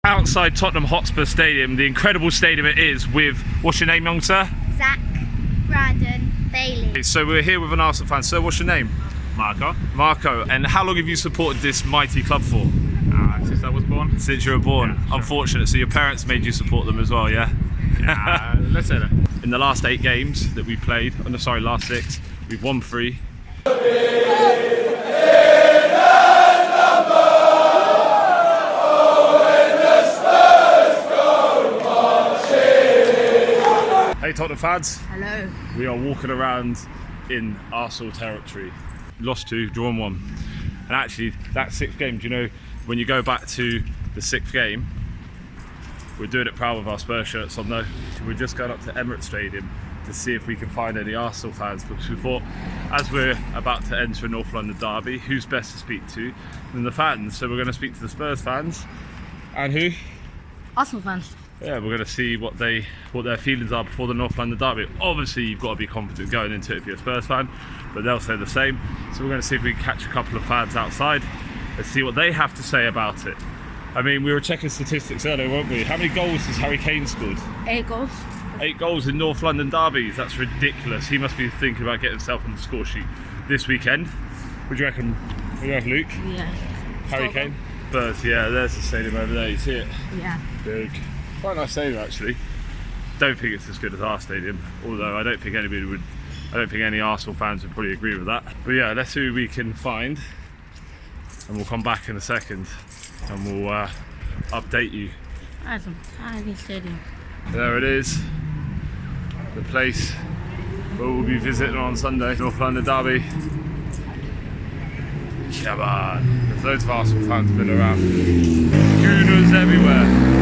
outside Tottenham Hotspur Stadium, the incredible stadium it is, with, what's your name, young sir? Zach, Brandon, Bailey. So we're here with an Arsenal fan. Sir, what's your name? Marco. Marco. And how long have you supported this mighty club for? Since I was born. Since you were born. Yeah, sure. Unfortunate. So your parents made you support them as well, yeah? Yeah, let's say that. In the last 8 games that we played, last 6, we've won 3. Hey Tottenham fans. Hello. We are walking around in Arsenal territory. Lost 2, drawn 1. And actually, that 6th game, do you know, when you go back to the 6th game, we're doing it proud with our Spurs shirts on though. We're just going up to Emirates Stadium to see if we can find any Arsenal fans, because we thought, as we're about to enter a North London derby, who's best to speak to than the fans? So we're going to speak to the Spurs fans. And who? Arsenal fans. Yeah, we're going to see what their feelings are before the North London derby. Obviously, you've got to be confident going into it if you're a Spurs fan, but they'll say the same. So we're going to see if we can catch a couple of fans outside and see what they have to say about it. I mean, we were checking statistics earlier, weren't we? How many goals has Harry Kane scored? 8 goals. 8 goals in North London derbies. That's ridiculous. He must be thinking about getting himself on the score sheet this weekend. What do you reckon? What do you reckon, Luke? Yeah. Harry Kane? Spurs, yeah, there's the stadium over there. You see it? Yeah. Big. Quite a nice stadium actually. Don't think it's as good as our stadium, although I don't think any Arsenal fans would probably agree with that. But yeah, let's see who we can find, and we'll come back in a second and we'll update you. That's a tiny stadium. There it is, the place where we'll be visiting on Sunday, North London derby. Come on, there's loads of Arsenal fans been around. Gooners everywhere.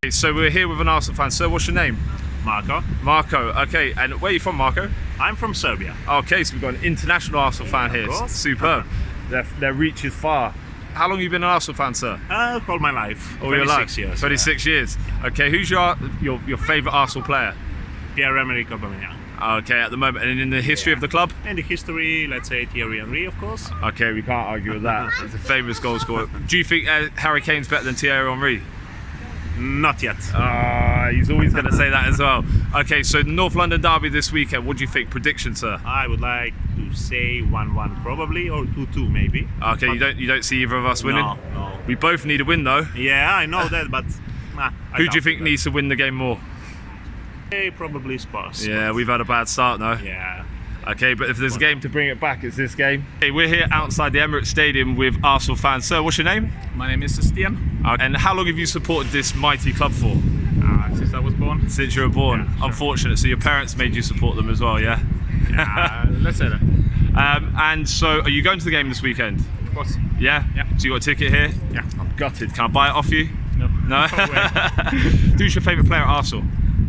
So we're here with an Arsenal fan. Sir, what's your name? Marco. Marco. Okay, and where are you from, Marco? I'm from Serbia. Okay, so we've got an international Arsenal fan here. course. Superb. Their reach is far. How long have you been an Arsenal fan, sir? All my life. All your life? 26 years. 26 years. Okay, who's your favourite Arsenal player? Pierre-Emerick Aubameyang. Okay, at the moment, and in the history of the club? In the history, let's say Thierry Henry, of course. Okay, we can't argue with that. He's a famous goal scorer. Do you think Harry Kane's better than Thierry Henry? Not yet. He's always going to say that as well. Okay, so North London derby this weekend. What do you think? Prediction, sir? I would like to say 1-1 probably, or 2-2 maybe. Okay, you don't see either of us winning? No. We both need a win though. Yeah, I know that, but Who do you think needs to win the game more? Probably Spurs. Yeah, we've had a bad start now. Yeah. Okay, but if there's a game to bring it back, it's this game. Okay, we're here outside the Emirates Stadium with Arsenal fans. Sir, what's your name? My name is STM. And how long have you supported this mighty club for? Since I was born. Since you were born. Yeah, sure. Unfortunate. So your parents made you support them as well, yeah? Yeah, let's say that. And so, are you going to the game this weekend? Of course. Yeah? Yeah. So you got a ticket here? Yeah. I'm gutted. Can I buy it off you? No. No? way. Who's your favourite player at Arsenal?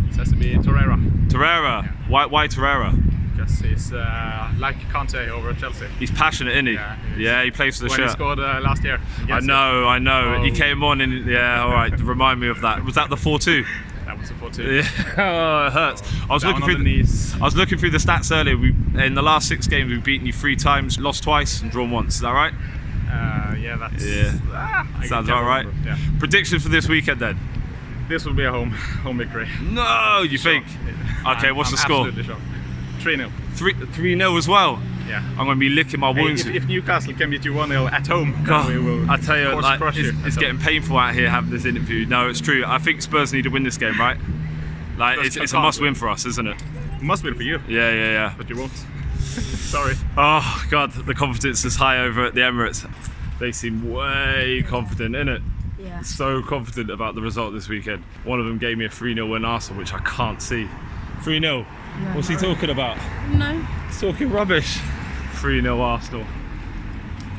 It has to be Torreira. Torreira. Yeah. Why Torreira? Because he's like Conte over at Chelsea. He's passionate, isn't he? Yeah, He plays for the when shirt. he scored last year. I know. Oh. He came on and yeah, all right. Remind me of that. Was that the 4-2? That was a 4-2. Yeah. Oh, it hurts. I was Down on the knees. I was looking through the stats earlier. In the last 6 games, we've beaten you 3 times, lost twice, and drawn once. Is that right? Yeah, that's. Yeah. Sounds all right. Yeah. Prediction for this weekend then? This will be a home victory. No, you think? Okay, what's the score? Absolutely sure. 3-0. 3-0 as well. Yeah. I'm going to be licking my wounds. If Newcastle can beat you 1-0 at home, God, then we will. I tell you, of course, like, crush you. it's getting painful out here having this interview. No, it's true. I think Spurs need to win this game, right? Like, it's a must-win for us, isn't it? Must win for you. Yeah. But you won't. Sorry. Oh God, the confidence is high over at the Emirates. They seem way confident, innit? Yeah. So confident about the result this weekend. One of them gave me a 3-0 win Arsenal, which I can't see. 3-0. No. What's he talking about? No. He's talking rubbish. 3-0 Arsenal.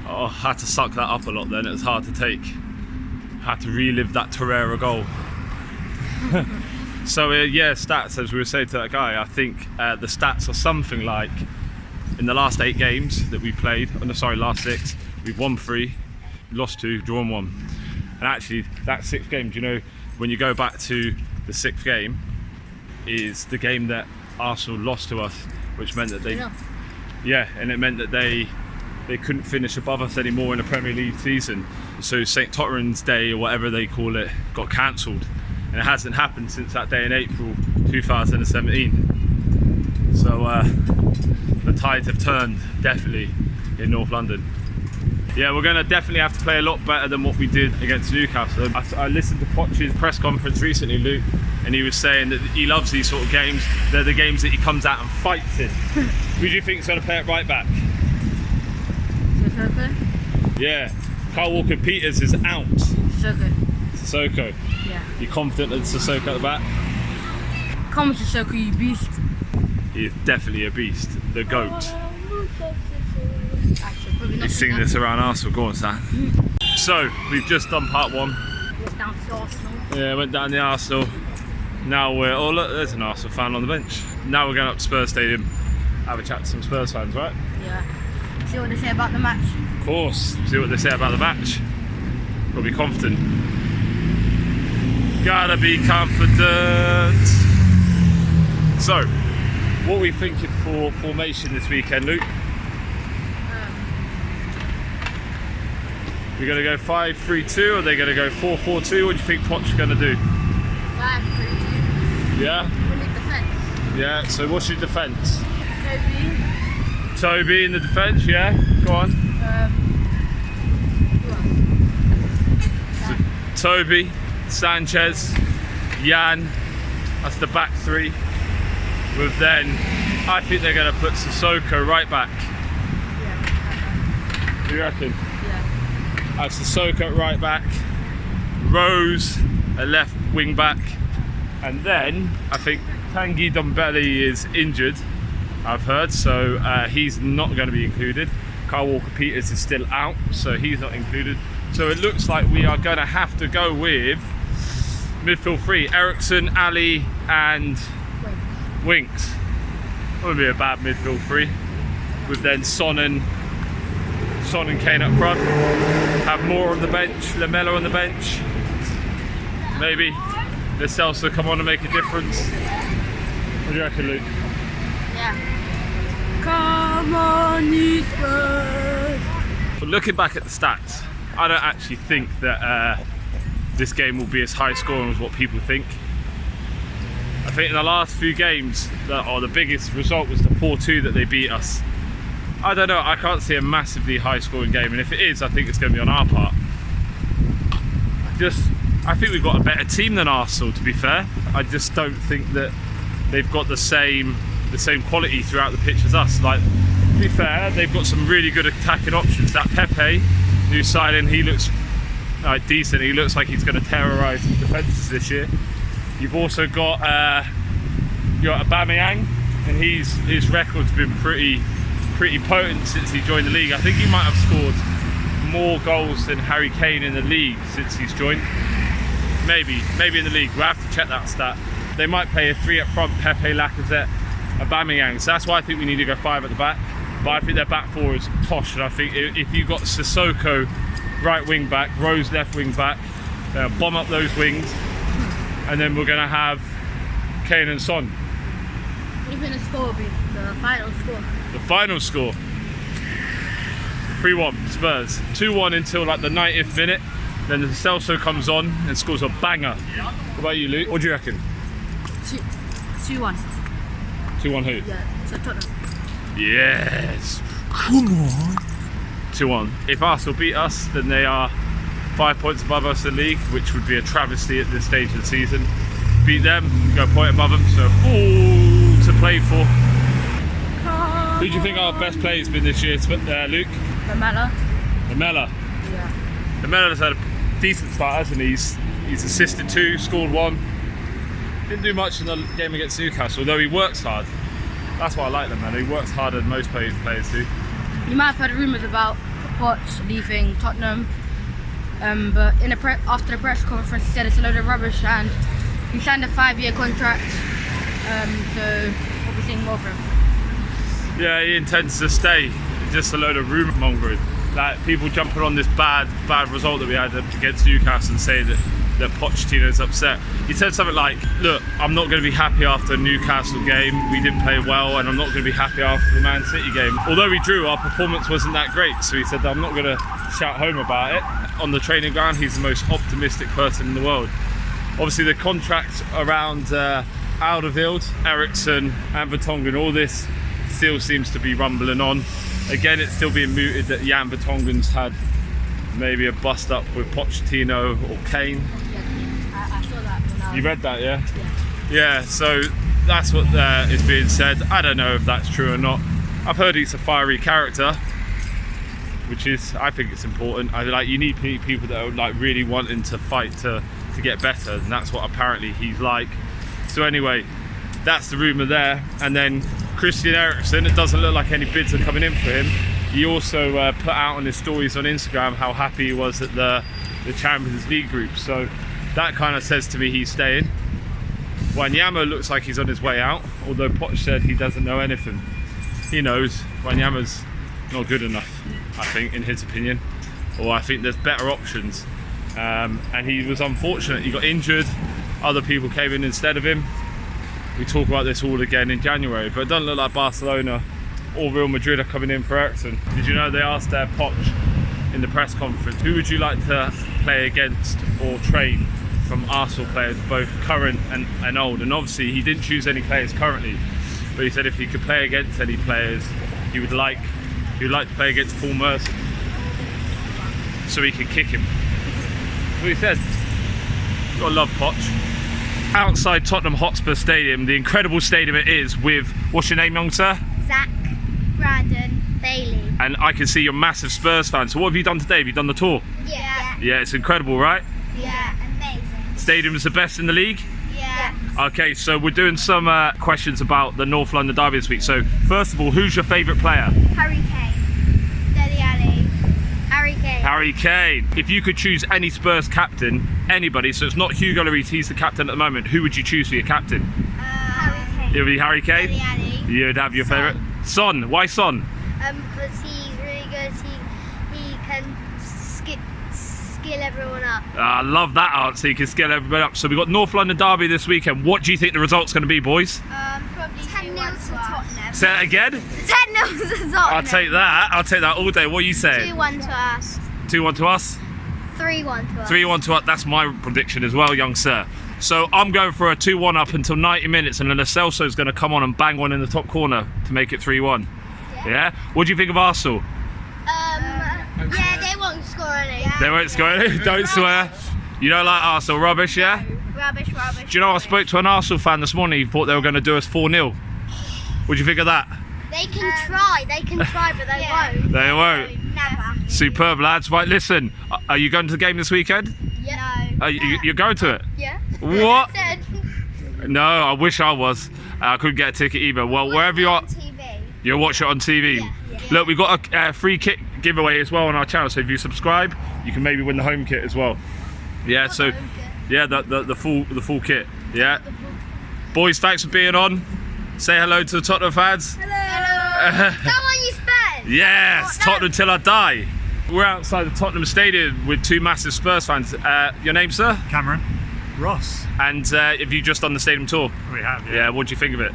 Oh, I had to suck that up a lot then. It was hard to take. Had to relive that Torreira goal. So yeah, stats, as we were saying to that guy, I think the stats are something like, in the last 8 games that we played, last 6, we've won 3, lost 2, drawn 1. And actually, that 6th game, do you know, when you go back to the 6th game, is the game that Arsenal lost to us, which meant that and it meant that they couldn't finish above us anymore in the Premier League season. so St Tottenham's Day or whatever they call it got cancelled, and it hasn't happened since that day in April 2017. So the tides have turned, definitely, in North London. Yeah, we're going to definitely have to play a lot better than what we did against Newcastle. I listened to Poch's press conference recently, Luke, and he was saying that he loves these sort of games. They're the games that he comes out and fights in. Who do you think is going to play it right back? Sissoko? Yeah, Kyle Walker-Peters is out. Sissoko. Sissoko. Yeah. You confident that Sissoko at the back? Come on, Sissoko, you beast. He is definitely a beast. The GOAT. Actually, probably not. He's singing this around Arsenal. Go on, Stan. So, we've just done part one. Walk down to Arsenal. Yeah, went down the Arsenal. Now we're, oh look, there's an Arsenal fan on the bench. Now we're going up to Spurs Stadium, have a chat to some Spurs fans, right? Yeah. See what they say about the match. Of course, see what they say about the match. Gotta be confident. Gotta be confident. So, what are we thinking for formation this weekend, Luke? We're going to go 5-3-2 or are they going to go 4-4-2? What do you think Poch's going to do? 5-3-2. Yeah? We need defence. Yeah, so what's your defence? Toby. Toby in the defence, yeah? Go on. So, Toby, Sanchez, Jan, that's the back three. With then, I think they're going to put Sissoko right back. Yeah. What do you reckon? Yeah. Have Sissoko at right back, Rose a left wing back, and then I think Tanguy Ndombele is injured, I've heard, so he's not going to be included. Kyle Walker-Peters is still out, so he's not included. So it looks like we are going to have to go with midfield three: Ericsson, Ali, and Winks. That would be a bad midfield three. With then Son and Kane up front. Have Moore on the bench, Lamela on the bench. Maybe Lo Celso come on and make a difference. What do you reckon, Luke? Yeah. Come on, you Spurs. But looking back at the stats, I don't actually think that this game will be as high scoring as what people think. I think in the last few games, the biggest result was the 4-2 that they beat us. I don't know, I can't see a massively high scoring game, and if it is, I think it's going to be on our part. I think we've got a better team than Arsenal, to be fair. I just don't think that they've got the same quality throughout the pitch as us. Like, to be fair, they've got some really good attacking options. That Pepe, new signing, he looks decent. He looks like he's going to terrorise the defences this year. You've also got Aubameyang, and his record's been pretty potent since he joined the league. I think he might have scored more goals than Harry Kane in the league since he's joined. Maybe in the league. We'll have to check that stat. They might play a three up front: Pepe, Lacazette, Aubameyang. So that's why I think we need to go five at the back. But I think their back four is posh, and I think if you've got Sissoko right wing back, Rose left wing back, bomb up those wings, and then we're going to have Kane and Son. What do you think the score will be? The final score? The final score: 3-1 Spurs. 2-1 until like the 90th minute. Then the Celso comes on and scores a banger. What about you, Luke? What do you reckon? 2-1. 2-1 who? Yeah, so Tottenham. Yes. Come on. 2-1. If Arsenal beat us, then they are 5 points above us in the league, which would be a travesty at this stage of the season. Beat them, go a point above them, so all to play for. Who do you think our best player has been this year, Luke? Lamela. Lamela. Yeah. Lamela's had a decent start, hasn't he? He's assisted 2, scored 1. Didn't do much in the game against Newcastle, although he works hard. That's why I like Lamela. He works harder than most players do. You might have heard rumours about Poch leaving Tottenham, but after the press conference he said it's a load of rubbish and he signed a 5-year contract, so we'll be seeing more of him. Yeah, he intends to stay. Just a load of rumour mongering. like people jumping on this bad result that we had against Newcastle and saying that Pochettino's upset. He said something like, look, I'm not going to be happy after a Newcastle game, we didn't play well, and I'm not going to be happy after the Man City game. Although we drew, our performance wasn't that great, so he said, I'm not going to shout home about it. On the training ground, he's the most optimistic person in the world. Obviously the contracts around Alderweireld, Eriksen and Vertonghen, all this still seems to be rumbling on. Again, it's still being mooted that Jan Vertonghen's had maybe a bust up with Pochettino or Kane. I saw that when I was... You read that, yeah? Yeah. Yeah, so that's what is being said. I don't know if that's true or not. I've heard he's a fiery character, which is, I think it's important. You need people that are like really wanting to fight to get better, and that's what apparently he's like. So anyway, that's the rumour there. And then Christian Eriksen, it doesn't look like any bids are coming in for him. He also put out on his stories on Instagram how happy he was at the Champions League group. So that kind of says to me he's staying. Wanyama looks like he's on his way out, although Poch said he doesn't know anything. He knows Wanyama's not good enough, I think, in his opinion. Or I think there's better options. And he was unfortunate, he got injured, other people came in instead of him. We talk about this all again in January, but it doesn't look like Barcelona or Real Madrid are coming in for Eriksen. Did you know they asked Poch in the press conference, who would you like to play against or train from Arsenal players, both current and old? And obviously he didn't choose any players currently, but he said if he could play against any players, he would like to play against Paul Merson, so he could kick him. That's what he said. You gotta love Poch. Outside Tottenham Hotspur Stadium, the incredible stadium it is, with, what's your name, young sir? Zach, Brandon, Bailey. And I can see you're a massive Spurs fan, so what have you done today? Have you done the tour? Yeah. Yeah, it's incredible, right? Yeah, amazing. Stadium's the best in the league? Yeah. Okay, so we're doing some questions about the North London derby this week. So first of all, who's your favourite player? Harry Kane. Dele Alli. Harry Kane. Harry Kane. If you could choose any Spurs captain, anybody, so it's not Hugo Lloris, he's the captain at the moment, who would you choose for your captain? Harry Kane. It would be Harry Kane? Dele Alli. You'd have your favourite? Son. Why Son? Because he's really good. He can skill everyone up. I love that answer, you can scale everybody up. So we've got North London derby this weekend. What do you think the result's going to be, boys? Probably 10-0 to Tottenham. Say it again? 10-0 to Tottenham. I'll take that all day. What are you saying? 2-1 to us. 2-1 to us? 3-1 to us. 3-1 to us, that's my prediction as well, young sir. So I'm going for a 2-1 up until 90 minutes, and then Lo Celso's going to come on and bang one in the top corner to make it 3-1. Yeah? What do you think of Arsenal? Yeah, they won't score any. They won't score any? Don't swear. You don't like Arsenal, rubbish, yeah? Rubbish. Do you know, I spoke to an Arsenal fan this morning, he thought they were going to do us 4-0. What do you think of that? They can try, but they won't. They won't. Never. Superb, lads. Right, listen, are you going to the game this weekend? Yeah. No. You're going to it? Yeah. What? I said. No, I wish I was. I couldn't get a ticket either. Well, wherever you are, TV. you'll watch it on TV. Yeah. Look, we've got a free kit giveaway as well on our channel, so if you subscribe, you can maybe win the home kit as well. Yeah, so yeah, the full kit. Yeah. Boys, thanks for being on. Say hello to the Tottenham fans. Hello. Come on, you Spurs. Yes, Tottenham till I die. We're outside the Tottenham Stadium with two massive Spurs fans. Your name, sir? Cameron. Ross. And have you just done the stadium tour? We have, yeah. Yeah, what do you think of it?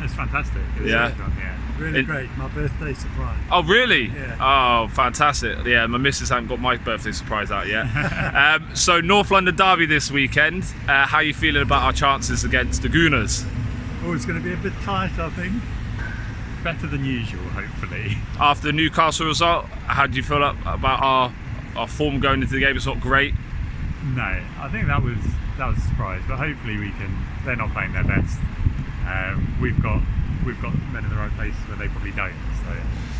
It's fantastic. It was Yeah. really fun, yeah. Really great. My birthday surprise. Oh, really? Yeah. Oh, fantastic. Yeah, my missus hasn't got my birthday surprise out yet. So, North London derby this weekend. How are you feeling about our chances against the Gooners? Oh, it's going to be a bit tight, I think. Better than usual, hopefully. After the Newcastle result, how do you feel about our form going into the game? It's not great. No, I think that was a surprise, but hopefully we can. They're not playing their best. We've got men in the right places where they probably don't.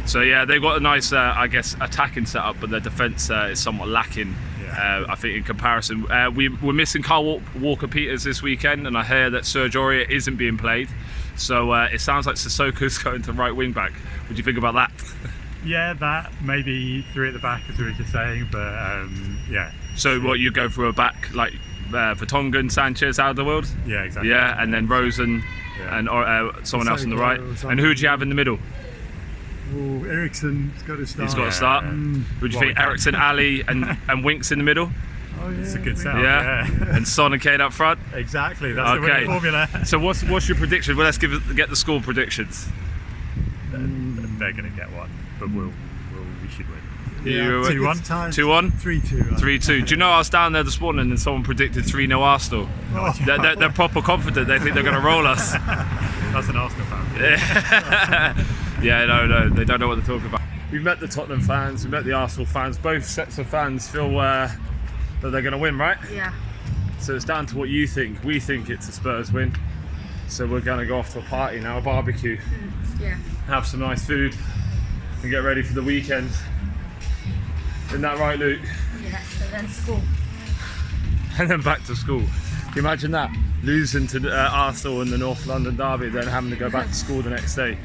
So yeah, they've got a nice, I guess, attacking setup, but their defence is somewhat lacking. Yeah. I think in comparison, we're missing Kyle Walker-Peters this weekend, and I hear that Serge Aurier isn't being played. So it sounds like Sissoko's going to right wing back. What do you think about that? Yeah, that maybe three at the back, as we were just saying, but yeah. So what, you go for a back like Vertonghen, Sanchez, Alderweireld? Yeah, exactly. Yeah, and then Rose and someone else on the right. And who would you have in the middle? Oh, Eriksen's got to start. He's got to start. Yeah. Would you Well, think we Eriksen, Ali, and Winks in the middle? Oh, yeah. It's a good setup. Yeah. And Son and Kane up front. Exactly. That's the winning formula. So what's your prediction? Well, let's get the score predictions. They're going to get one, but we should win. You, 2-1. 2-1? 3-2. 3-2. Do you know I was down there this morning and someone predicted 3-0 Arsenal? Oh. They're proper confident. They think they're going to roll us. That's an Arsenal fan. Yeah, no, they don't know what they're talking about. We've met the Tottenham fans, we've met the Arsenal fans. Both sets of fans feel that they're going to win, right? Yeah. So it's down to what you think. We think it's a Spurs win. So we're going to go off to a party now, a barbecue, Yeah. have some nice food and get ready for the weekend. Isn't that right, Luke? Yeah. So then school. And then back to school. Can you imagine that? Losing to Arsenal in the North London derby, then having to go back to school the next day.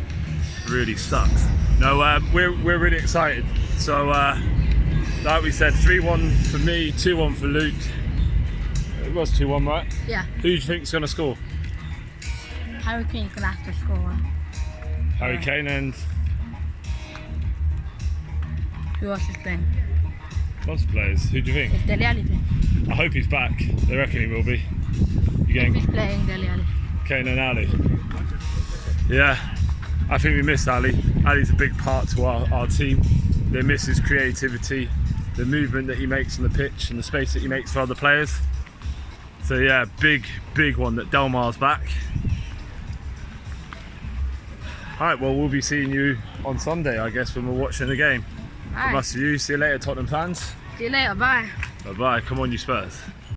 Really sucks. No, we're really excited. So, like we said, 3-1 for me, 2-1 for Luke. It was 2-1, right? Yeah. Who do you think's going to score? Harry Kane's gonna have to score one. Harry Kane and Who else is playing? lots of players. Who do you think? Is Dele Alli playing? I hope he's back. They reckon he will be. You If he's getting playing Dele Alli. Kane and Ali? Yeah, I think we miss Ali. Ali's a big part to our team. They miss his creativity, the movement that he makes on the pitch and the space that he makes for other players. So yeah, big one that Delmar's back. Alright, well we'll be seeing you on Sunday, I guess, when we're watching the game. From Alright. us to you, see you later Tottenham fans. See you later, bye. Bye bye, come on you Spurs.